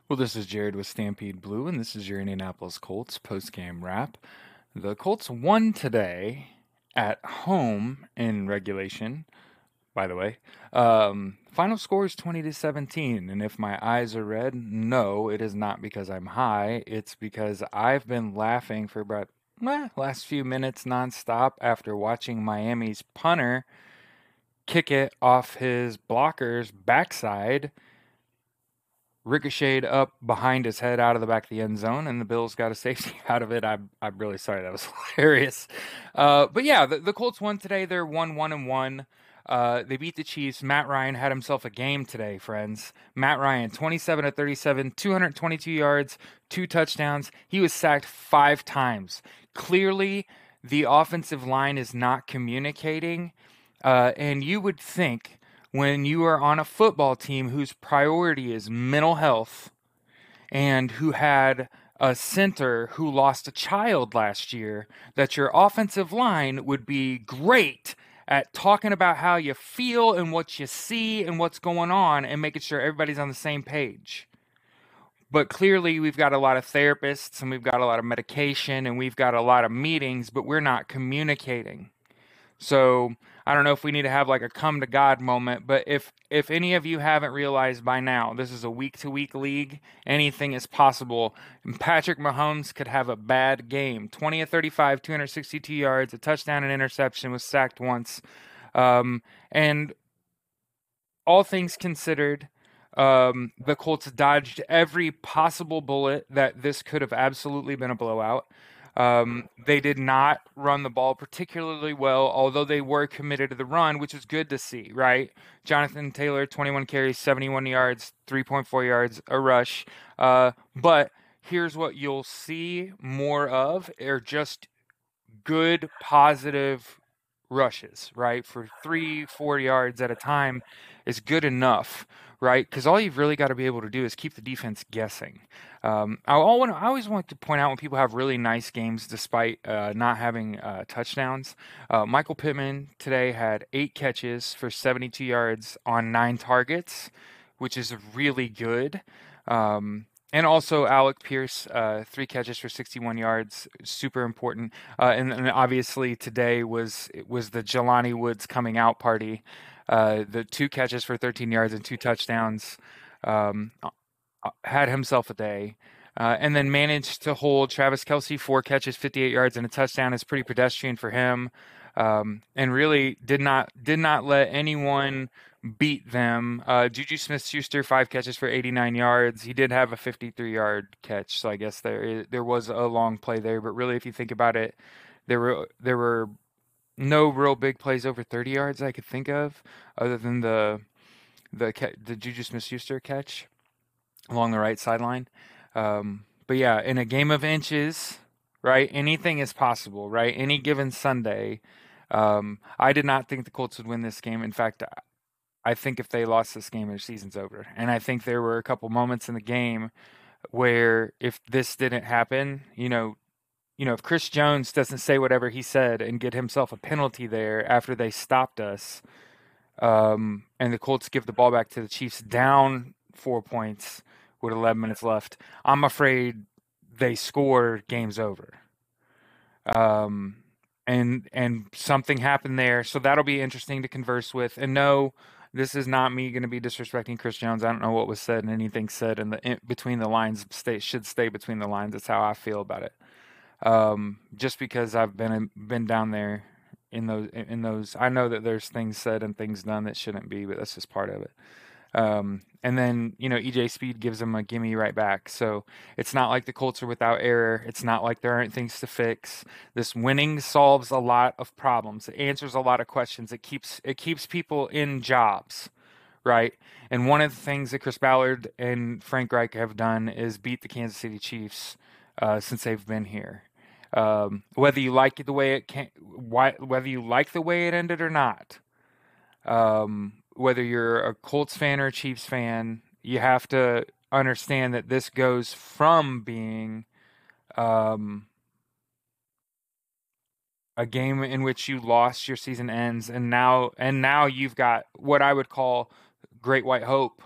Well, this is Jared with Stampede Blue, and this is your Indianapolis Colts post-game wrap. The Colts won today at home in regulation, by the way. Final score is 20 to 17, and if my eyes are red, no, it is not because I'm high. It's because I've been laughing for about last few minutes nonstop after watching Miami's punter kick it off his blocker's backside, ricocheted up behind his head out of the back of the end zone, and the Bills got a safety out of it. I'm really sorry. That was hilarious. But yeah, the Colts won today. They're 1-1-1. They beat the Chiefs. Matt Ryan had himself a game today, friends. Matt Ryan, 27 of 37, 222 yards, 2 touchdowns. He was sacked 5 times. Clearly, the offensive line is not communicating. And you would think when you are on a football team whose priority is mental health and who had a center who lost a child last year, that your offensive line would be great at talking about how you feel and what you see and what's going on and making sure everybody's on the same page. But clearly, we've got a lot of therapists and we've got a lot of medication and we've got a lot of meetings, but we're not communicating. So I don't know if we need to have like a come to God moment, but if any of you haven't realized by now, this is a week to week league. Anything is possible. And Patrick Mahomes could have a bad game. 20 of 35, 262 yards, a touchdown and interception, was sacked once. And all things considered, the Colts dodged every possible bullet that this could have absolutely been a blowout. They did not run the ball particularly well, although they were committed to the run, which is good to see, right? Jonathan Taylor, 21 carries, 71 yards, 3.4 yards, a rush. But here's what you'll see more of are just good, positive rushes, right? For 3, 4 yards at a time is good enough, right? Because all you've really got to be able to do is keep the defense guessing. I always want to point out when people have really nice games despite not having touchdowns. Michael Pittman today had 8 catches for 72 yards on 9 targets, which is really good. And also Alec Pierce, 3 catches for 61 yards, super important. And obviously today was the Jelani Woods coming out party. The 2 catches for 13 yards and 2 touchdowns. Had himself a day. And then managed to hold Travis Kelce 4 catches, 58 yards, and a touchdown is pretty pedestrian for him. And really did not let anyone beat them. Juju Smith-Schuster 5 catches for 89 yards. He did have a 53-yard catch, so I guess there was a long play there. But really, if you think about it, there were no real big plays over 30 yards I could think of, other than the Juju Smith-Schuster catch along the right sideline. But yeah, in a game of inches, right? Anything is possible, right? Any given Sunday. I did not think the Colts would win this game. In fact, I think if they lost this game, their season's over. And I think there were a couple moments in the game where if this didn't happen, if Chris Jones doesn't say whatever he said and get himself a penalty there after they stopped us, and the Colts give the ball back to the Chiefs down 4 points with 11 minutes left, I'm afraid they score, game's over. Um, and something happened there, so that'll be interesting to converse with. And no, this is not me going to be disrespecting Chris Jones. I don't know what was said, and anything said between the lines should stay between the lines. That's how I feel about it. Just because I've been down there in those, I know that there's things said and things done that shouldn't be, but that's just part of it. And then, EJ Speed gives them a gimme right back. So it's not like the Colts are without error. It's not like there aren't things to fix. This winning solves a lot of problems. It answers a lot of questions. It keeps people in jobs, right? And one of the things that Chris Ballard and Frank Reich have done is beat the Kansas City Chiefs since they've been here. Whether you like the way whether you like the way it ended or not, whether you're a Colts fan or a Chiefs fan, you have to understand that this goes from being um, a game in which you lost, your season ends, and now you've got what I would call great white hope,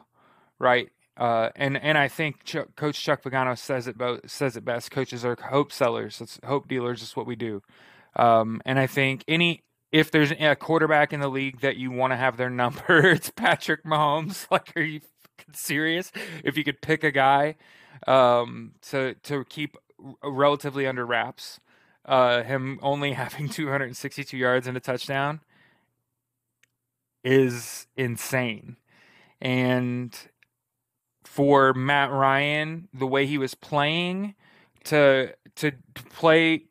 right? And I think Coach Chuck Pagano says it best. Coaches are hope sellers. It's hope dealers. Is what we do. And I think if there's a quarterback in the league that you want to have their number, it's Patrick Mahomes. Like, are you fucking serious? If you could pick a guy, to keep relatively under wraps, him only having 262 yards and a touchdown is insane. And for Matt Ryan, the way he was playing, to play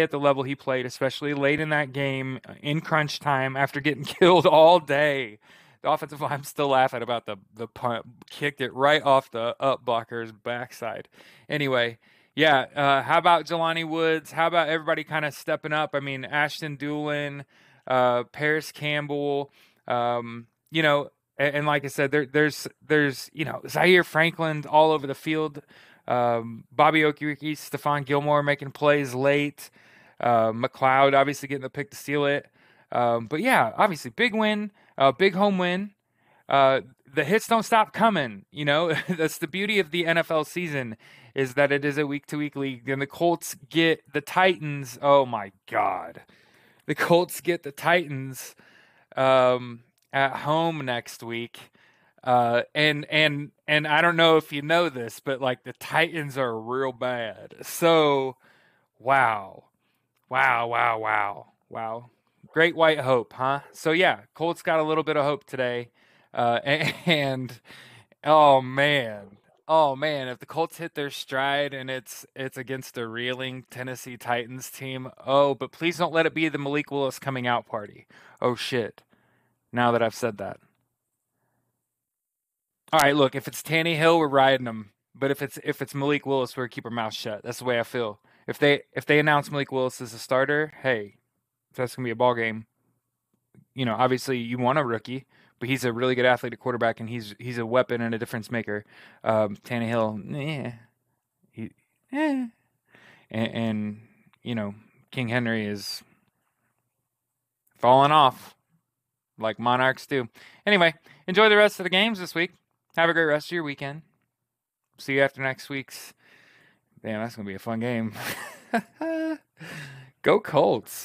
at the level he played, especially late in that game in crunch time after getting killed all day. The offensive line, I'm still laughing about the punt, kicked it right off the up blocker's backside. Anyway, yeah. How about Jelani Woods? How about everybody kind of stepping up? I mean, Ashton Doolin, Paris Campbell. You know, and like I said, there's Zaire Franklin all over the field. Bobby Okereke, Stephon Gilmore making plays late. McLeod obviously getting the pick to steal it. But yeah, obviously big win, big home win. The hits don't stop coming. That's the beauty of the NFL season, is that it is a week to week league. And the Colts get the Titans. Oh my God, the Colts get the Titans at home next week. And I don't know if you know this, but like the Titans are real bad. So, wow, wow, wow, wow, wow. Great white hope, huh? So yeah, Colts got a little bit of hope today. And oh man, oh man, if the Colts hit their stride and it's against a reeling Tennessee Titans team, oh, but please don't let it be the Malik Willis coming out party. Oh shit. Now that I've said that. All right, look, if it's Tannehill, we're riding him. But if it's Malik Willis, we're keep our mouth shut. That's the way I feel. If they announce Malik Willis as a starter, hey, that's gonna be a ball game. Obviously you want a rookie, but he's a really good athlete at quarterback, and he's a weapon and a difference maker. Tannehill, he, eh. And King Henry is falling off like Monarchs do. Anyway, enjoy the rest of the games this week. Have a great rest of your weekend. See you after next week's. Damn, that's going to be a fun game. Go Colts.